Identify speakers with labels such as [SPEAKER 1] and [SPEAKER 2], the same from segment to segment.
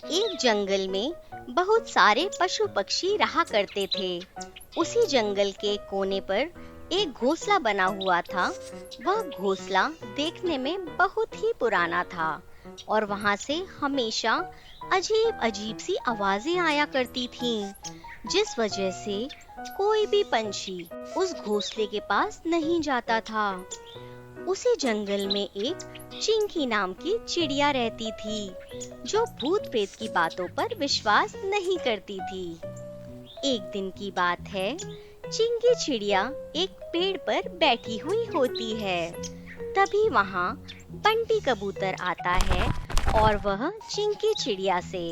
[SPEAKER 1] एक जंगल में बहुत सारे पशु पक्षी रहा करते थे। उसी जंगल के कोने पर एक घोंसला बना हुआ था। वह घोंसला देखने में बहुत ही पुराना था और वहां से हमेशा अजीब अजीब सी आवाजें आया करती थीं, जिस वजह से कोई भी पंछी उस घोंसले के पास नहीं जाता था। उसी जंगल में एक चिंकी नाम की चिड़िया रहती थी, जो भूत प्रेत की बातों पर विश्वास नहीं करती थी। एक दिन की बात है, चिंकी चिड़िया एक पेड़ पर बैठी हुई होती है। तभी वहाँ बंटी कबूतर आता है और वह चिंकी चिड़िया से,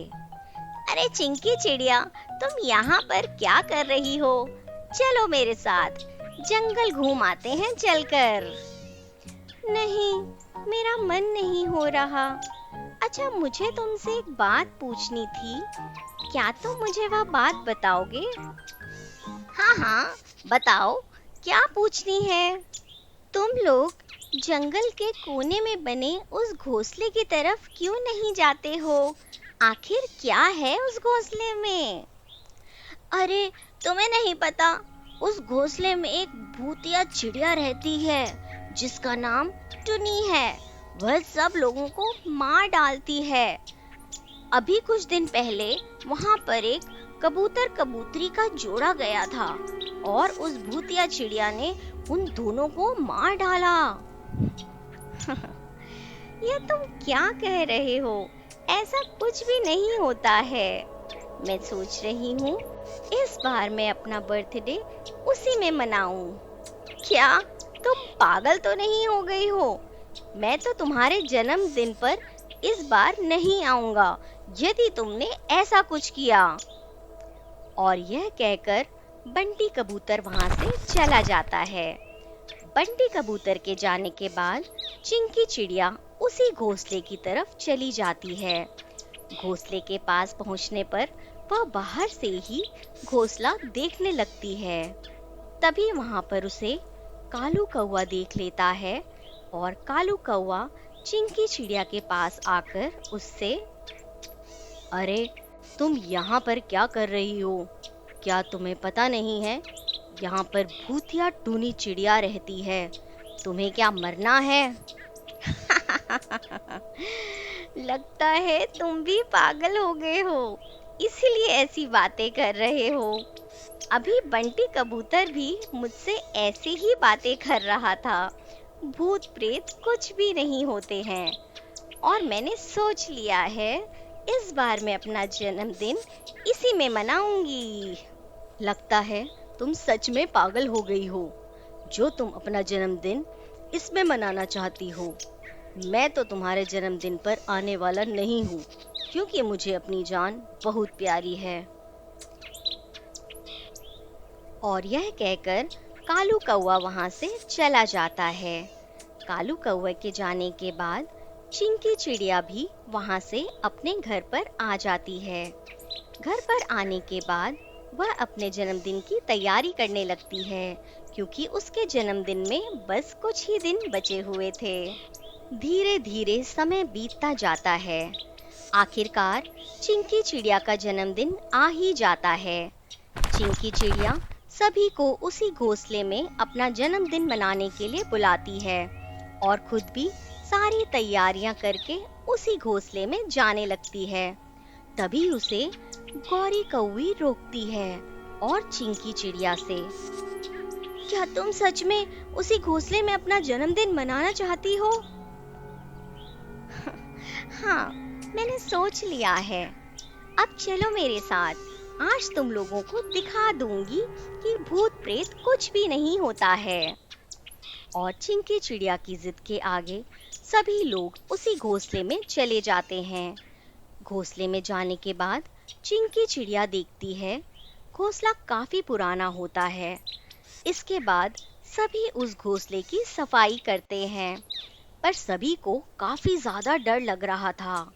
[SPEAKER 1] अरे चिंकी चिड़िया, तुम यहाँ पर क्या कर रही हो? चलो मेरे साथ जंगल घूम आते हैं चलकर। नहीं, मेरा मन नहीं हो रहा। अच्छा, मुझे तुमसे एक बात पूछनी थी। क्या तुम मुझे वह बात बताओगे? हाँ हाँ, बताओ, क्या पूछनी है? तुम लोग जंगल के कोने में बने उस घोंसले की तरफ क्यों नहीं जाते हो? आखिर क्या है उस घोंसले में? अरे, तुम्हें नहीं पता, उस घोंसले में एक भूतिया चिड़िया रहती है, जिसका नाम टुनी है। वह सब लोगों को मार डालती है। अभी कुछ दिन पहले वहां पर एक कबूतर कबूतरी का जोड़ा गया था और उस भूतिया चिड़िया ने उन दोनों को मार डाला। ये तुम क्या कह रहे हो? ऐसा कुछ भी नहीं होता है। मैं सोच रही हूँ इस बार मैं अपना बर्थडे उसी में मनाऊं। क्या तुम पागल तो नहीं हो गई हो? मैं तो तुम्हारे जन्मदिन पर इस बार नहीं आऊंगा यदि तुमने ऐसा कुछ किया। और यह कहकर बंटी कबूतर वहां से चला जाता है। बंटी कबूतर के जाने के बाद चिंकी चिड़िया उसी घोंसले की तरफ चली जाती है। घोंसले के पास पहुंचने पर वह बाहर से ही घोंसला देखने लगती है। तभी वहां पर उसे कालू कौवा देख लेता है और कालू कौवा चिंकी चिड़िया के पास आकर उससे, अरे, तुम यहाँ पर क्या कर रही हो? क्या तुम्हें पता नहीं है, यहाँ पर भूतिया टूनी चिड़िया रहती है। तुम्हें क्या मरना है? लगता है तुम भी पागल हो गए हो, इसीलिए ऐसी बातें कर रहे हो। अभी बंटी कबूतर भी मुझसे ऐसे ही बातें कर रहा था। भूत प्रेत कुछ भी नहीं होते हैं और मैंने सोच लिया है इस बार मैं अपना जन्मदिन इसी में मनाऊंगी। लगता है तुम सच में पागल हो गई हो, जो तुम अपना जन्मदिन इसमें मनाना चाहती हो। मैं तो तुम्हारे जन्मदिन पर आने वाला नहीं हूँ, क्योंकि मुझे अपनी जान बहुत प्यारी है। और यह कहकर कालू कौवा वहां से चला जाता है। कालू कौवे के जाने के बाद चिंकी चिड़िया भी वहां से अपने घर पर आ जाती है। घर पर आने के बाद वह अपने जन्मदिन की तैयारी करने लगती है, क्योंकि उसके जन्मदिन में बस कुछ ही दिन बचे हुए थे। धीरे धीरे समय बीतता जाता है। आखिरकार चिंकी चिड़िया का जन्मदिन आ ही जाता है। चिंकी चिड़िया सभी को उसी घोंसले में अपना जन्मदिन मनाने के लिए बुलाती है और खुद भी सारी तैयारियां करके उसी घोंसले में जाने लगती है। तभी उसे गौरी कौवी रोकती है और चिंकी चिड़िया से, क्या तुम सच में उसी घोंसले में अपना जन्मदिन मनाना चाहती हो? हाँ, मैंने सोच लिया है। अब चलो मेरे साथ, आज तुम लोगों को दिखा दूंगी कि भूत प्रेत कुछ भी नहीं होता है। और चिंकी चिड़िया की जिद के आगे सभी लोग उसी घोंसले में चले जाते हैं। घोंसले में जाने के बाद चिंकी चिड़िया देखती है घोंसला काफी पुराना होता है। इसके बाद सभी उस घोंसले की सफाई करते हैं, पर सभी को काफी ज्यादा डर लग रहा था।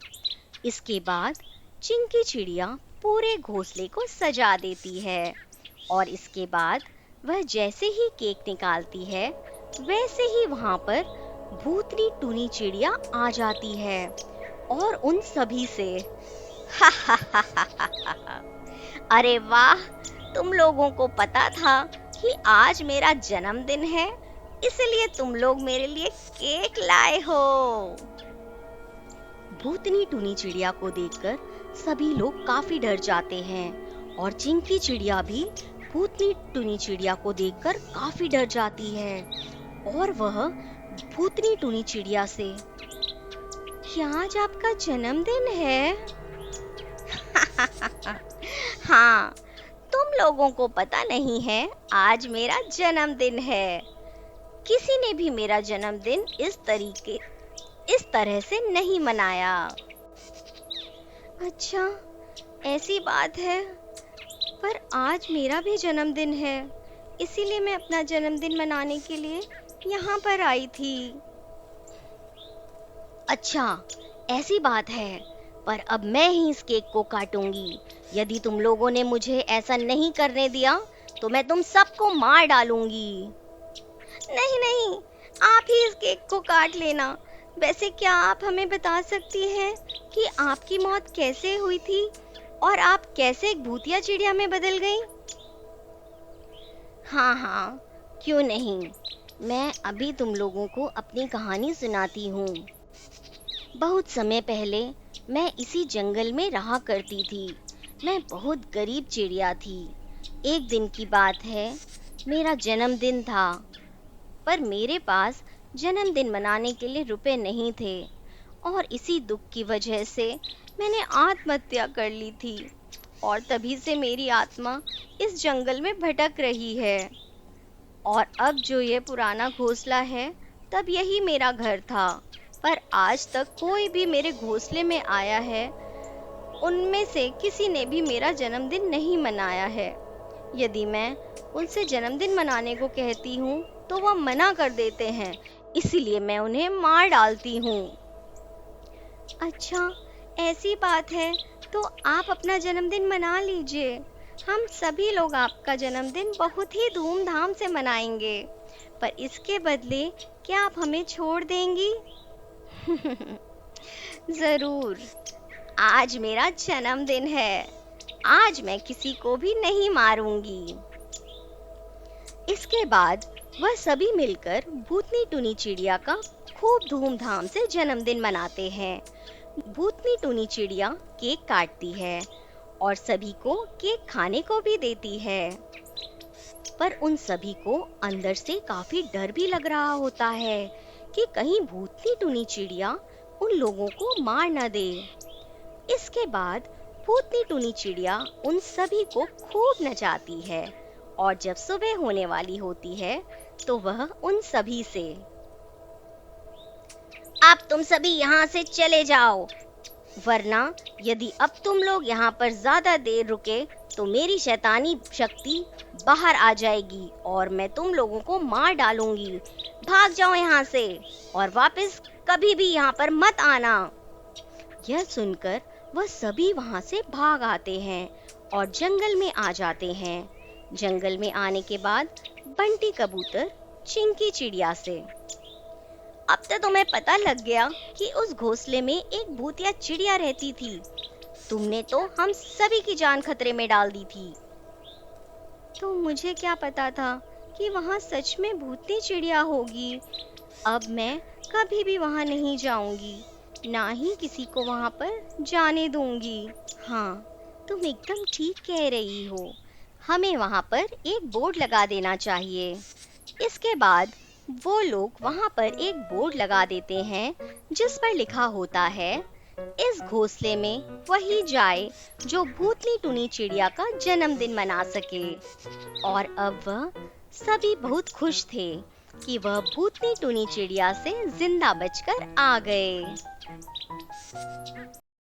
[SPEAKER 1] इसके बाद चिंकी चिड़िया पूरे घोंसले को सजा देती है और इसके बाद वह जैसे ही केक निकालती है, वैसे ही वहां पर भूतनी टूनी चिड़िया आ जाती है और उन सभी से अरे वाह, तुम लोगों को पता था कि आज मेरा जन्मदिन है, इसलिए तुम लोग मेरे लिए केक लाए हो। भूतनी टूनी चिड़िया को देखकर सभी लोग काफी डर जाते हैं और चिंकी चिड़िया भी भूतनी टूनी चिड़िया को देखकर काफी डर जाती है और वह भूतनी टूनी चिड़िया से, क्या आज आपका जन्मदिन है? हाँ, तुम लोगों को पता नहीं है आज मेरा जन्मदिन है। किसी ने भी मेरा जन्मदिन इस तरह से नहीं मनाया। अच्छा, ऐसी बात है, पर आज मेरा भी जन्मदिन है, इसीलिए मैं अपना जन्मदिन मनाने के लिए यहाँ पर आई थी। अच्छा, ऐसी बात है, पर अब मैं ही इस केक को काटूंगी। यदि तुम लोगों ने मुझे ऐसा नहीं करने दिया तो मैं तुम सबको मार डालूंगी। नहीं नहीं, आप ही इस केक को काट लेना। वैसे क्या आप हमें बता सकती हैं कि आपकी मौत कैसे हुई थी और आप कैसे एक भूतिया चिड़िया में बदल गई? हाँ हाँ, क्यों नहीं, मैं अभी तुम लोगों को अपनी कहानी सुनाती हूँ। बहुत समय पहले मैं इसी जंगल में रहा करती थी। मैं बहुत गरीब चिड़िया थी। एक दिन की बात है, मेरा जन्मदिन था, पर मेरे पास जन्मदिन मनाने के लिए रुपए नहीं थे और इसी दुख की वजह से मैंने आत्महत्या कर ली थी और तभी से मेरी आत्मा इस जंगल में भटक रही है। और अब जो ये पुराना घोंसला है, तब यही मेरा घर था, पर आज तक कोई भी मेरे घोंसले में आया है, उनमें से किसी ने भी मेरा जन्मदिन नहीं मनाया है। यदि मैं उनसे जन्मदिन मनाने को कहती हूँ तो वह मना कर देते हैं, इसीलिए मैं उन्हें मार डालती हूँ। अच्छा, ऐसी बात है, तो आप अपना जन्मदिन मना लीजिए। हम सभी लोग आपका जन्मदिन बहुत ही धूमधाम से मनाएंगे, पर इसके बदले क्या आप हमें छोड़ देंगी? जरूर, आज मेरा जन्मदिन है, आज मैं किसी को भी नहीं मारूंगी। इसके बाद वह सभी मिलकर भूतनी टूनी चिड़िया का खूब धूमधाम से जन्मदिन मनाते हैं। भूतनी टूनी चिड़िया केक काटती है और सभी को केक खाने को भी देती है, पर उन सभी को अंदर से काफी डर भी लग रहा होता है कि कहीं भूतनी टूनी चिड़िया उन लोगों को मार न दे। इसके बाद भूतनी टूनी चिड़िया उन सभी को खूब नचाती है और जब सुबह होने वाली होती है तो वह उन सभी से, अब तुम सभी यहाँ से चले जाओ, वरना यदि अब तुम लोग यहाँ पर ज्यादा देर रुके तो मेरी शैतानी शक्ति बाहर आ जाएगी और मैं तुम लोगों को मार डालूंगी। भाग जाओ यहाँ से और वापस कभी भी यहाँ पर मत आना। यह सुनकर वह सभी वहां से भाग आते हैं और जंगल में आ जाते हैं। जंगल में आने के बाद बंटी कबूतर चिंकी चिड़िया से, अब तो तुम्हें पता लग गया कि उस घोंसले में एक भूतिया चिड़िया रहती थी। तुमने तो हम सभी की जान खतरे में डाल दी थी। तो मुझे क्या पता था कि वहां सच में भूतनी चिड़िया होगी। अब मैं कभी भी वहां नहीं जाऊंगी, ना ही किसी को वहां पर जाने दूंगी। हाँ, तुम एकदम ठीक कह रही हो, हमें वहां पर एक बोर्ड लगा देना चाहिए। इसके बाद वो लोग वहां पर एक बोर्ड लगा देते हैं जिस पर लिखा होता है, इस घोंसले में वही जाए जो भूतनी टूनी चिड़िया का जन्मदिन मना सके। और अब वह सभी बहुत खुश थे कि वह भूतनी टूनी चिड़िया से जिंदा बचकर आ गए।